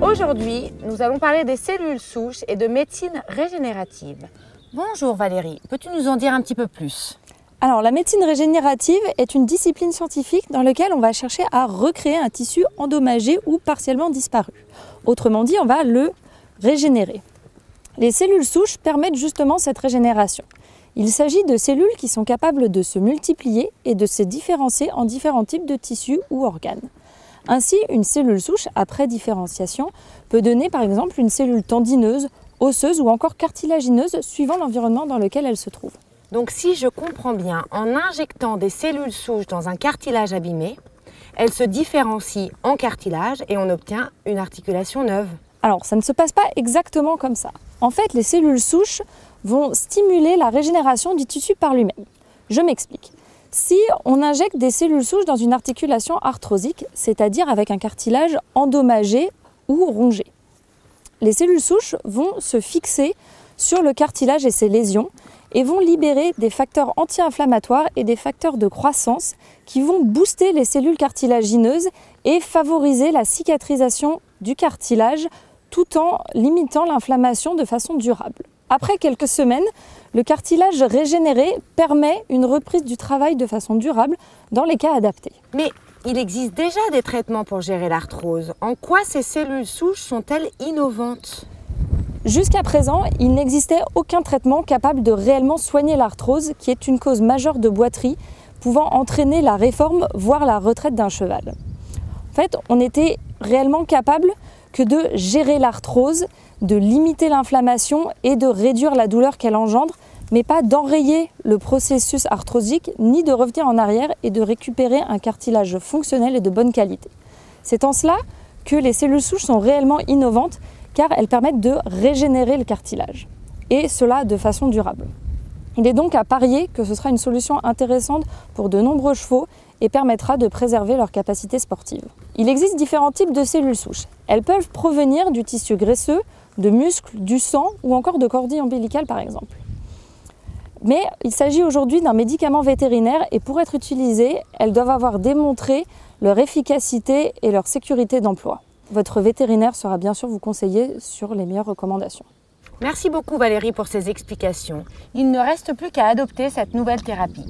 Aujourd'hui, nous allons parler des cellules souches et de médecine régénérative. Bonjour Valérie, peux-tu nous en dire un petit peu plus ? Alors, la médecine régénérative est une discipline scientifique dans laquelle on va chercher à recréer un tissu endommagé ou partiellement disparu. Autrement dit, on va le régénérer. Les cellules souches permettent justement cette régénération. Il s'agit de cellules qui sont capables de se multiplier et de se différencier en différents types de tissus ou organes. Ainsi, une cellule souche, après différenciation, peut donner par exemple une cellule tendineuse, osseuse ou encore cartilagineuse suivant l'environnement dans lequel elle se trouve. Donc si je comprends bien, en injectant des cellules souches dans un cartilage abîmé, elles se différencient en cartilage et on obtient une articulation neuve. Alors, ça ne se passe pas exactement comme ça. En fait, les cellules souches vont stimuler la régénération du tissu par lui-même. Je m'explique. Si on injecte des cellules souches dans une articulation arthrosique, c'est-à-dire avec un cartilage endommagé ou rongé, les cellules souches vont se fixer sur le cartilage et ses lésions et vont libérer des facteurs anti-inflammatoires et des facteurs de croissance qui vont booster les cellules cartilagineuses et favoriser la cicatrisation du cartilage tout en limitant l'inflammation de façon durable. Après quelques semaines, le cartilage régénéré permet une reprise du travail de façon durable dans les cas adaptés. Mais il existe déjà des traitements pour gérer l'arthrose. En quoi ces cellules souches sont-elles innovantes ? Jusqu'à présent, il n'existait aucun traitement capable de réellement soigner l'arthrose, qui est une cause majeure de boiterie, pouvant entraîner la réforme, voire la retraite d'un cheval. En fait, on n'était réellement capable que de gérer l'arthrose, de limiter l'inflammation et de réduire la douleur qu'elle engendre, mais pas d'enrayer le processus arthrosique, ni de revenir en arrière et de récupérer un cartilage fonctionnel et de bonne qualité. C'est en cela que les cellules souches sont réellement innovantes, car elles permettent de régénérer le cartilage, et cela de façon durable. Il est donc à parier que ce sera une solution intéressante pour de nombreux chevaux et permettra de préserver leur capacité sportive. Il existe différents types de cellules souches. Elles peuvent provenir du tissu graisseux, de muscles, du sang ou encore de cordilles ombilicales par exemple. Mais il s'agit aujourd'hui d'un médicament vétérinaire et pour être utilisées, elles doivent avoir démontré leur efficacité et leur sécurité d'emploi. Votre vétérinaire saura bien sûr vous conseiller sur les meilleures recommandations. Merci beaucoup Valérie pour ces explications. Il ne reste plus qu'à adopter cette nouvelle thérapie.